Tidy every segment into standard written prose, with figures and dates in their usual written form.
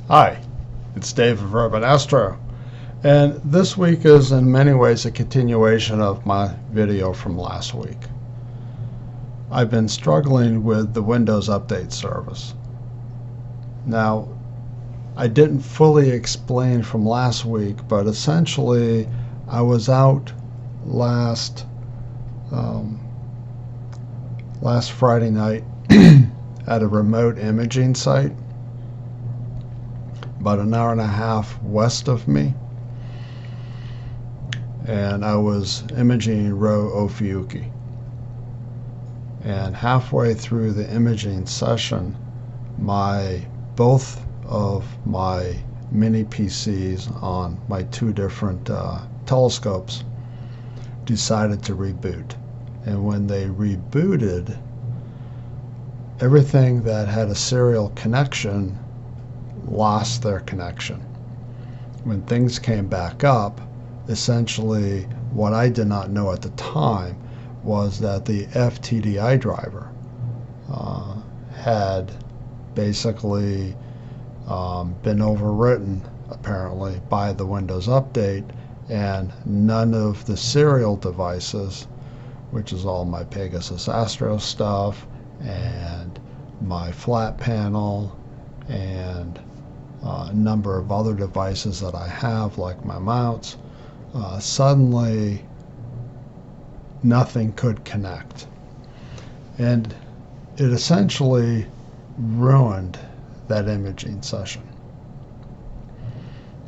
Hi, it's Dave of Urban Astro, and this week is in many ways a continuation of my video from last week. I've been struggling with the Windows Update service. Now, I didn't fully explain from last week, but essentially I was out last Friday night at a remote imaging site about an hour and a half west of me, and I was imaging Rho Ophiuchi. And halfway through the imaging session, both of my mini PCs on my two different telescopes decided to reboot. And when they rebooted, everything that had a serial connection lost their connection. When things came back up, essentially what I did not know at the time was that the FTDI driver had basically been overwritten apparently by the Windows Update, and none of the serial devices, which is all my Pegasus Astro stuff and my flat panel and a number of other devices that I have, like my mounts, suddenly nothing could connect. And it essentially ruined that imaging session.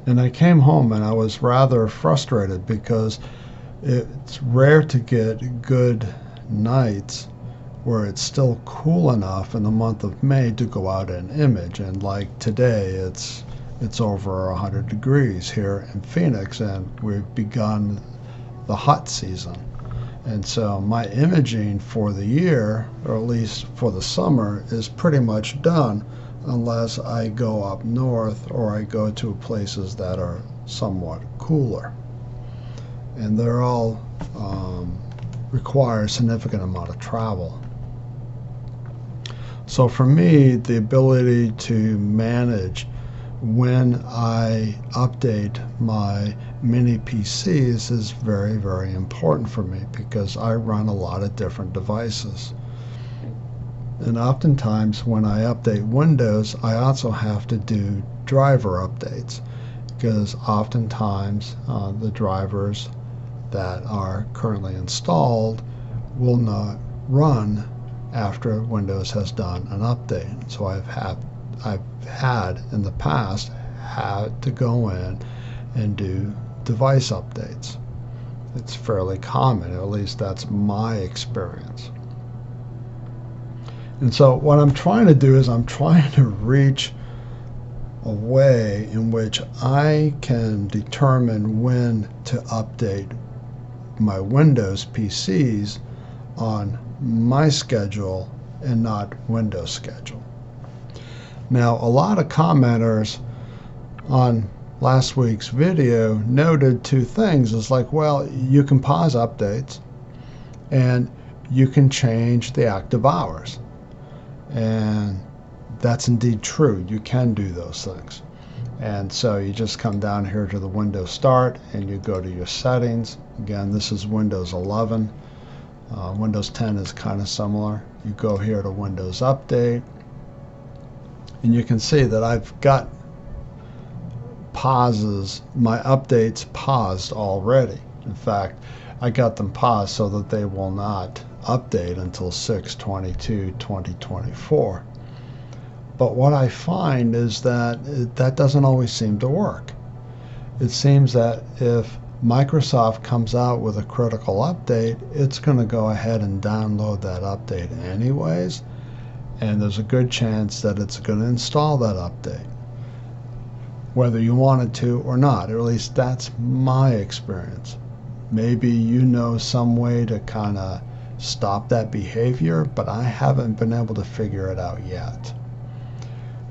And I came home and I was rather frustrated because it's rare to get good nights where it's still cool enough in the month of May to go out and image. And like today, it's over 100 degrees here in Phoenix, and we've begun the hot season. And so my imaging for the year, or at least for the summer, is pretty much done unless I go up north or I go to places that are somewhat cooler. And they're all require a significant amount of travel. So for me, the ability to manage when I update my mini PCs is very, very important for me because I run a lot of different devices. And oftentimes when I update Windows, I also have to do driver updates because oftentimes the drivers that are currently installed will not run after Windows has done an update. So I've had in the past had to go in and do device updates. It's fairly common, at least that's my experience. And so what I'm trying to do is I'm trying to reach a way in which I can determine when to update my Windows PCs on my schedule and not Windows schedule. Now, a lot of commenters on last week's video noted two things. It's like, well, you can pause updates and you can change the active hours. And that's indeed true. You can do those things. And so you just come down here to the Windows Start and you go to your settings. Again, this is Windows 11. Windows 10 is kind of similar. You go here to Windows Update, and you can see that I've got pauses, my updates paused already. In fact, I got them paused so that they will not update until 6/22/2024. But what I find is that that doesn't always seem to work. It seems that if Microsoft comes out with a critical update, it's going to go ahead and download that update anyways, and there's a good chance that it's going to install that update, whether you want it to or not. Or at least that's my experience. Maybe you know some way to kind of stop that behavior, but I haven't been able to figure it out yet.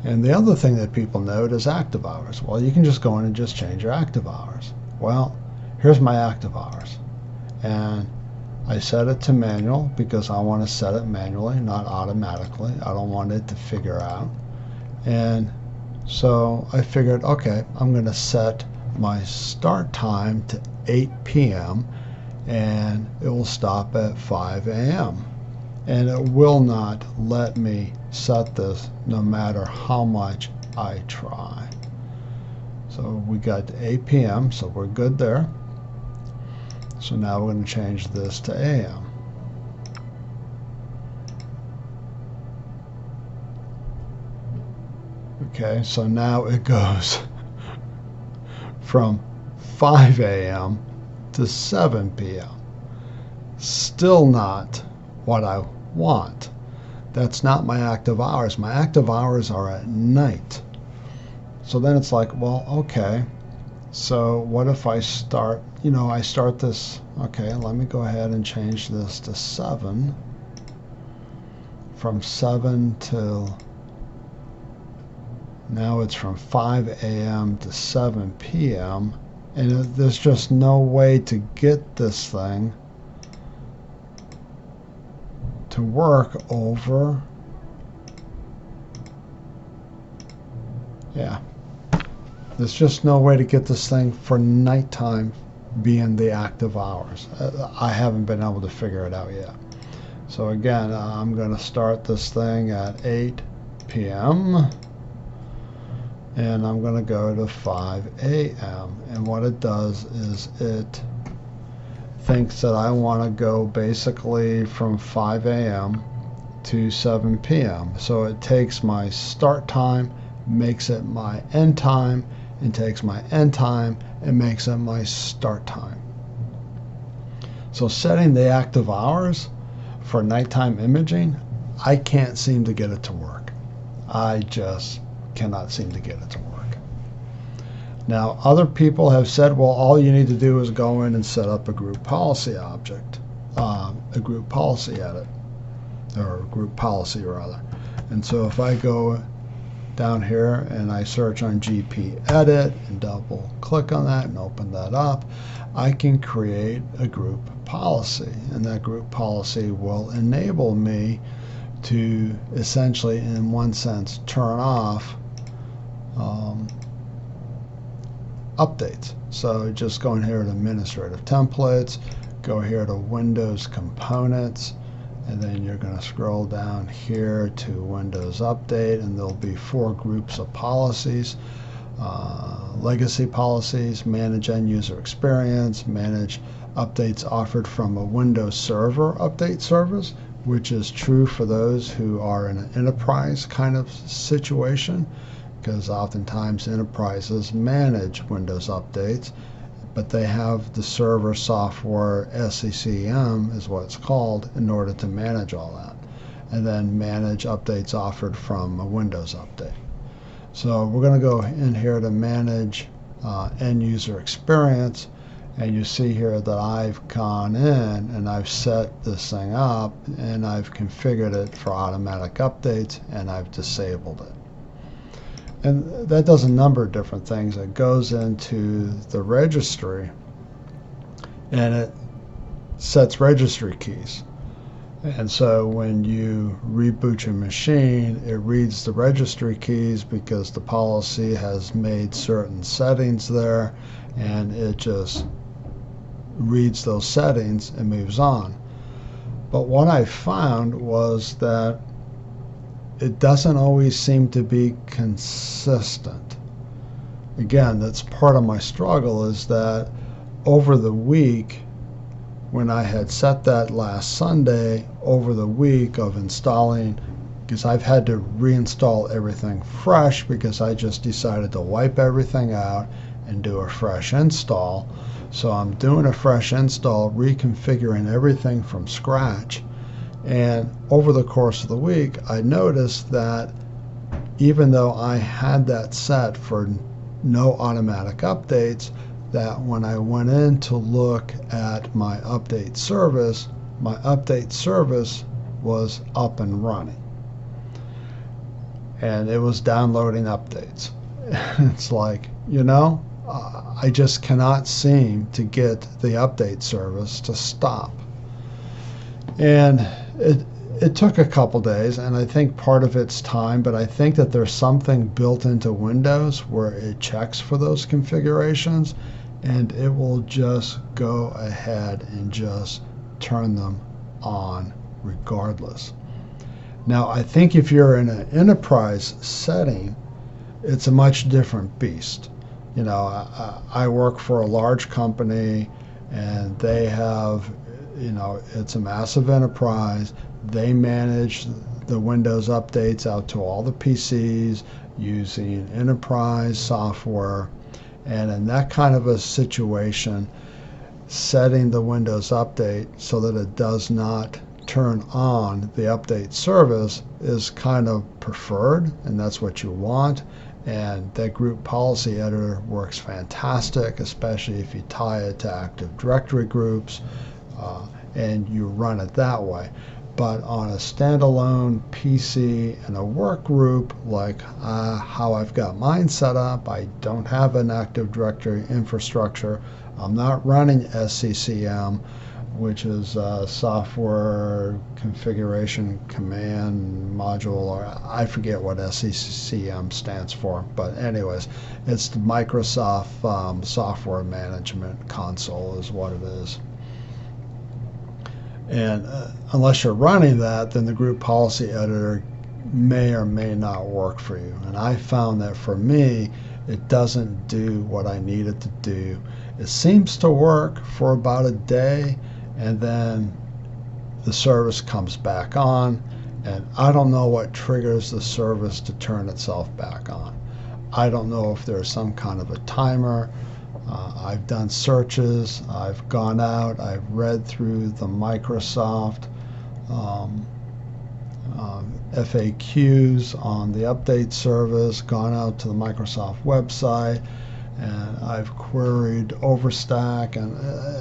And the other thing that people note is active hours. Well, you can just go in and just change your active hours. Well, here's my active hours, and I set it to manual because I want to set it manually, not automatically. I don't want it to figure out. And So I figured, okay, I'm going to set my start time to 8 p.m. and it will stop at 5 a.m. And it will not let me set this no matter how much I try. So we got 8 p.m., so we're good there. So now we're going to change this to a.m. Okay, so now it goes from 5 a.m. to 7 p.m. Still not what I want. That's not my active hours. My active hours are at night. So then it's like, well, okay, so what if I start, I start this, okay, let me go ahead and change this to 7, from 7 till, now it's from 5 a.m. to 7 p.m., and there's just no way to get this thing to work over, yeah. There's just no way to get this thing for nighttime being the active hours. I haven't been able to figure it out yet. So again, I'm going to start this thing at 8 p.m. and I'm going to go to 5 a.m. And what it does is it thinks that I want to go basically from 5 a.m. to 7 p.m. So it takes my start time, makes it my end time, and takes my end time and makes it my start time. So setting the active hours for nighttime imaging, I can't seem to get it to work. I just cannot seem to get it to work. Now, other people have said, well, all you need to do is go in and set up a group policy object, a group policy edit, or group policy rather. And so if I go down here and I search on GP edit and double click on that and open that up, I can create a group policy, and that group policy will enable me to essentially, in one sense, turn off updates. So just go in here to administrative templates, go here to Windows components, and then you're going to scroll down here to Windows Update, and there'll be 4 groups of policies. Legacy policies, manage end user experience, manage updates offered from a Windows Server update service, which is true for those who are in an enterprise kind of situation, because oftentimes enterprises manage Windows updates, but they have the server software, SCCM is what it's called, in order to manage all that, and then manage updates offered from a Windows update. So we're going to go in here to manage end user experience, and you see here that I've gone in and I've set this thing up and I've configured it for automatic updates and I've disabled it. And that does a number of different things. It goes into the registry and it sets registry keys. And so when you reboot your machine, it reads the registry keys because the policy has made certain settings there, and it just reads those settings and moves on. But what I found was that it doesn't always seem to be consistent. Again, that's part of my struggle, is that over the week, when I had set that last Sunday, over the week of installing, because I've had to reinstall everything fresh because I just decided to wipe everything out and do a fresh install. So I'm doing a fresh install, reconfiguring everything from scratch. And over the course of the week, I noticed that even though I had that set for no automatic updates, that when I went in to look at my update service was up and running. And it was downloading updates. It's like, I just cannot seem to get the update service to stop. And it took a couple days, and I think part of it's time, but I think that there's something built into Windows where it checks for those configurations, and it will just go ahead and just turn them on regardless. Now, I think if you're in an enterprise setting, it's a much different beast. You know, I work for a large company, and they have, you know, it's a massive enterprise. They manage the Windows updates out to all the PCs using enterprise software. And in that kind of a situation, setting the Windows update so that it does not turn on the update service is kind of preferred, and that's what you want. And that group policy editor works fantastic, especially if you tie it to Active Directory groups and you run it that way. But on a standalone PC and a work group, like how I've got mine set up, I don't have an Active Directory infrastructure. I'm not running SCCM, which is Software Configuration Command Module, or I forget what SCCM stands for. But anyways, it's the Microsoft Software Management Console is what it is. And unless you're running that, then the group policy editor may or may not work for you. And I found that for me, it doesn't do what I need it to do. It seems to work for about a day, and then the service comes back on, and I don't know what triggers the service to turn itself back on. I don't know if there's some kind of a timer. I've done searches, I've gone out, I've read through the Microsoft FAQs on the update service, gone out to the Microsoft website, and I've queried Overstack, and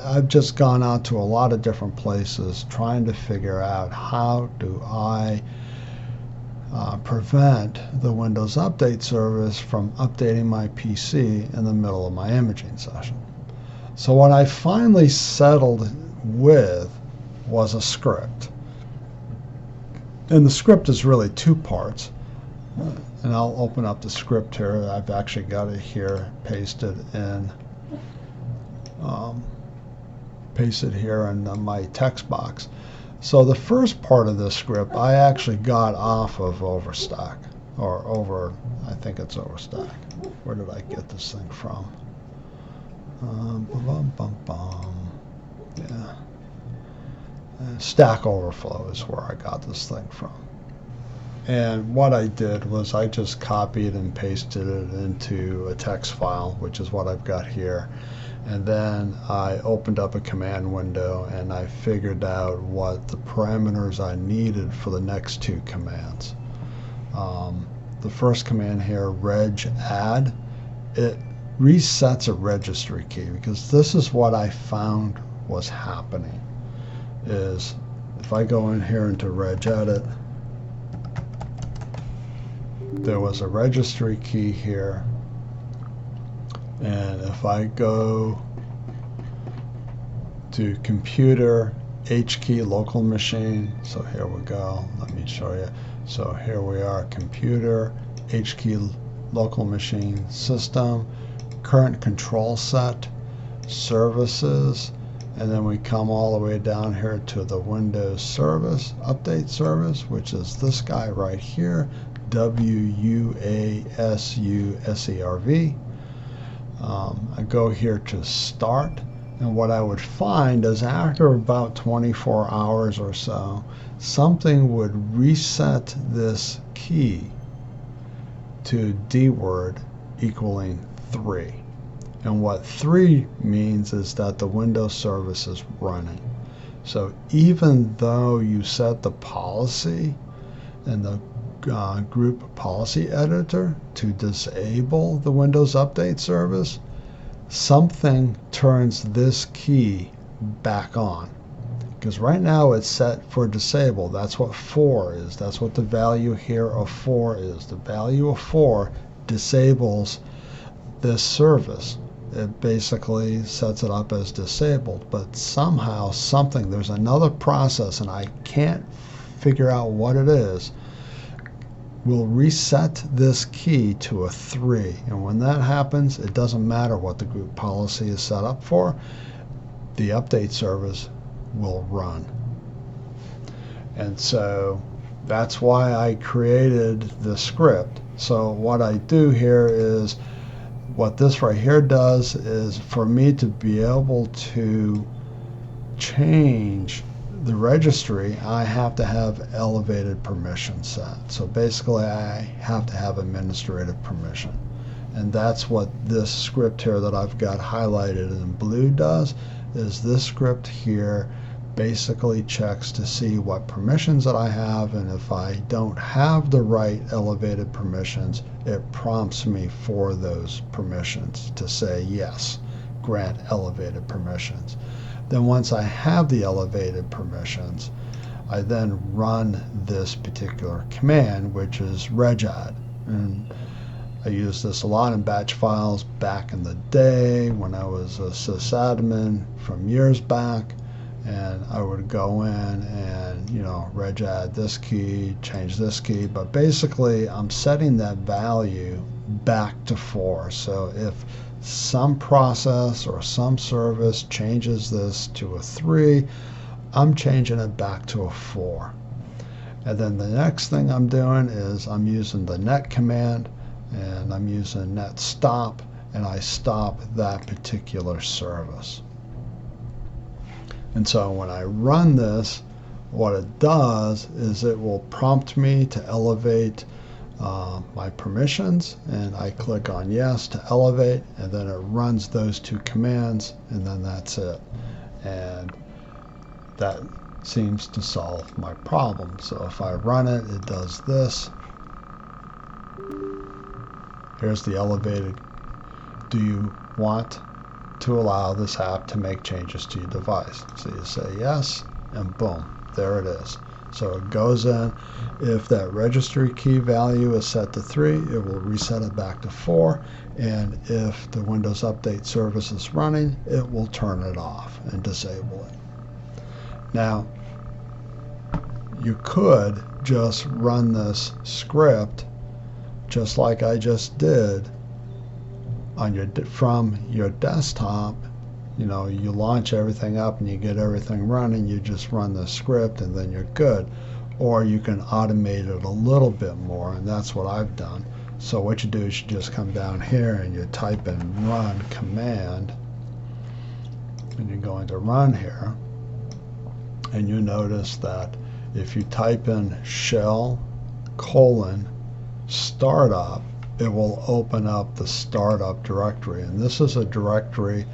I've just gone out to a lot of different places trying to figure out how do I prevent the Windows Update service from updating my PC in the middle of my imaging session. So what I finally settled with was a script. And the script is really two parts. And I'll open up the script here. I've actually got it here pasted in my text box. So the first part of this script I actually got off of Overstack, I think it's Overstack. Where did I get this thing from? Yeah. Stack Overflow is where I got this thing from. And what I did was I just copied and pasted it into a text file, which is what I've got here. And then I opened up a command window and I figured out what the parameters I needed for the next two commands. The first command here, reg add, it resets a registry key, because this is what I found was happening. Is if I go in here into regedit, there was a registry key here, and if I go to computer H key local machine, so here we go, let me show you. So here we are, computer H key local machine system, current control set, services, and then we come all the way down here to the Windows service, update service, which is this guy right here, WUASUSERV. I go here to start, and what I would find is after about 24 hours or so, something would reset this key to DWORD equaling 3. And what 3 means is that the Windows service is running. So even though you set the policy in the group policy editor to disable the Windows Update service, something turns this key back on. Because right now it's set for disable. That's what 4 is. That's what the value here of 4 is. The value of 4 disables this service. It basically sets it up as disabled, but somehow there's another process, and I can't figure out what it is, we'll reset this key to a 3. And when that happens, it doesn't matter what the group policy is set up for, the update service will run. And so that's why I created the script. So what I do here is, what this right here does is for me to be able to change the registry, I have to have elevated permission set. So basically I have to have administrative permission. And that's what this script here that I've got highlighted in blue does, is this script here basically checks to see what permissions that I have, and if I don't have the right elevated permissions, it prompts me for those permissions to say yes, grant elevated permissions. Then once I have the elevated permissions, I then run this particular command, which is regadd. And I used this a lot in batch files back in the day when I was a sysadmin from years back, and I would go in and, you know, regadd this key, change this key, but basically I'm setting that value back to 4. So if some process or some service changes this to a 3, I'm changing it back to a 4. And then the next thing I'm doing is I'm using the net command, and I'm using net stop, and I stop that particular service. And so when I run this, what it does is it will prompt me to elevate my permissions, and I click on yes to elevate, and then it runs those 2 commands, and then that's it. And that seems to solve my problem. So if I run it, it does this. Here's the elevated. Do you want to allow this app to make changes to your device? So you say yes, and boom, there it is. So it goes in. If that registry key value is set to 3, it will reset it back to 4. And if the Windows Update service is running, it will turn it off and disable it. Now, you could just run this script just like I just did on your from your desktop. You know, you launch everything up and you get everything running, you just run the script and then you're good. Or you can automate it a little bit more, and that's what I've done. So what you do is you just come down here and you type in run command, and you're going to run here, and you notice that if you type in shell : startup, it will open up the startup directory. And this is a directory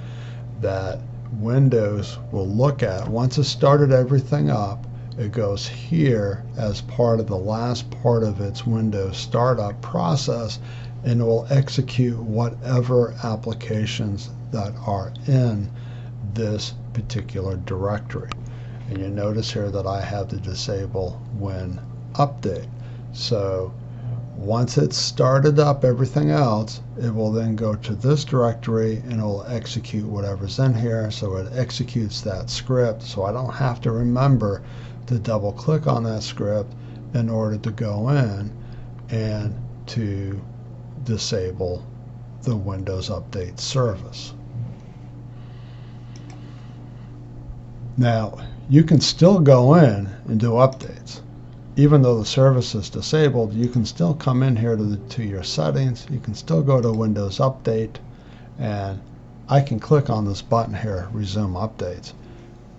that Windows will look at. Once it's started everything up, it goes here as part of the last part of its Windows startup process, and it will execute whatever applications that are in this particular directory. And you notice here that I have to disable when update. So once it's started up everything else, it will then go to this directory and it will execute whatever's in here. So it executes that script, so I don't have to remember to double click on that script in order to go in and to disable the Windows Update service. Now, you can still go in and do updates. Even though the service is disabled, you can still come in here to your settings. You can still go to Windows Update, and I can click on this button here, Resume Updates,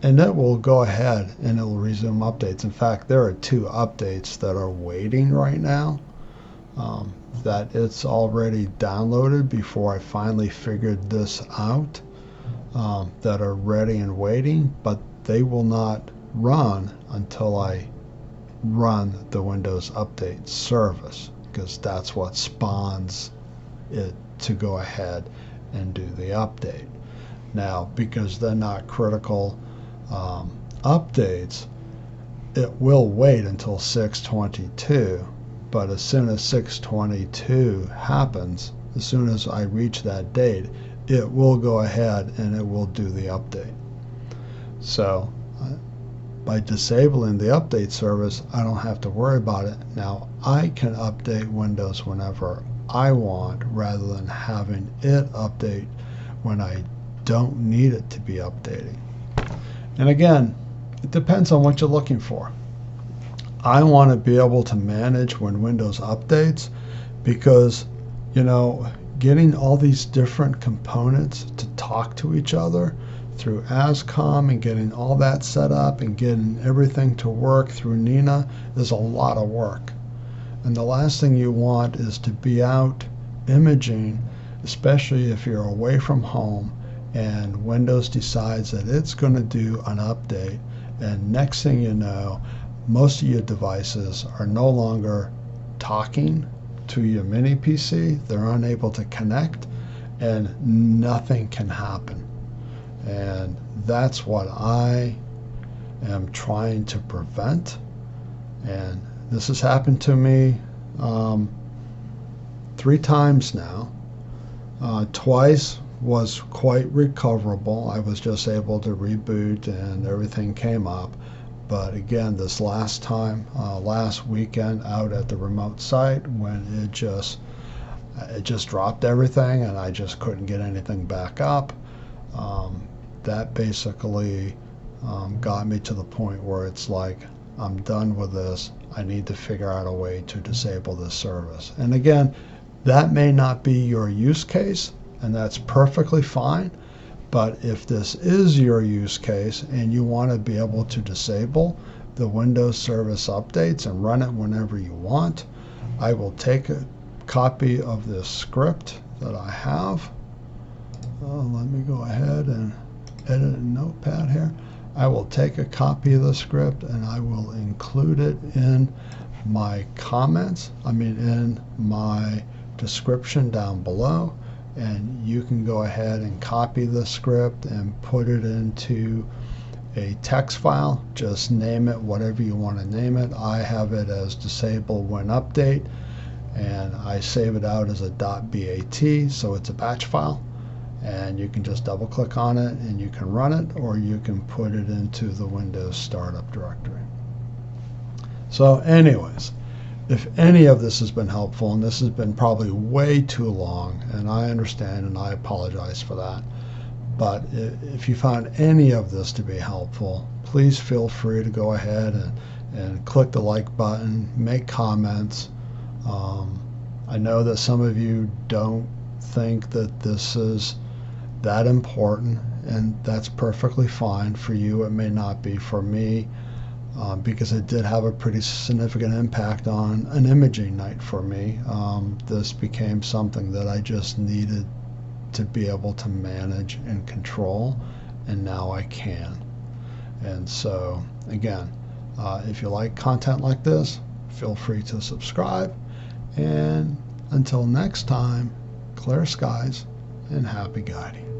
and it will go ahead and it will resume updates. In fact, there are 2 updates that are waiting right now that it's already downloaded before I finally figured this out, that are ready and waiting, but they will not run until I run the Windows Update service, because that's what spawns it to go ahead and do the update. Now, because they're not critical updates, it will wait until 6/22, but as soon as 6/22 happens, as soon as I reach that date, it will go ahead and it will do the update. So by disabling the update service, I don't have to worry about it. Now I can update Windows whenever I want rather than having it update when I don't need it to be updating. And again, it depends on what you're looking for. I want to be able to manage when Windows updates because, you know, getting all these different components to talk to each other through ASCOM and getting all that set up and getting everything to work through Nina is a lot of work. And the last thing you want is to be out imaging, especially if you're away from home and Windows decides that it's going to do an update, and next thing you know, most of your devices are no longer talking to your mini PC. They're unable to connect and nothing can happen. And that's what I am trying to prevent. And this has happened to me 3 times now. Twice was quite recoverable. I was just able to reboot and everything came up. But again, this last time, last weekend out at the remote site, when it just dropped everything and I just couldn't get anything back up, that basically got me to the point where it's like, I'm done with this. I need to figure out a way to disable this service. And again, that may not be your use case, and that's perfectly fine. But if this is your use case and you want to be able to disable the Windows service updates and run it whenever you want, I will take a copy of this script that I have. Let me go ahead and edit a notepad here. I will take a copy of the script and I will include it in my comments, in my description down below. And you can go ahead and copy the script and put it into a text file. Just name it whatever you want to name it. I have it as disable when update, and I save it out as a .bat, so it's a batch file. And you can just double click on it and you can run it, or you can put it into the Windows startup directory. So anyways, if any of this has been helpful, and this has been probably way too long, and I understand and I apologize for that, but if you found any of this to be helpful, please feel free to go ahead and click the like button, make comments. I know that some of you don't think that this is that important, and that's perfectly fine. For you, it may not be. For me, because it did have a pretty significant impact on an imaging night for me. This became something that I just needed to be able to manage and control, and now I can. And so, again, if you like content like this, feel free to subscribe. And until next time, clear skies and happy guiding.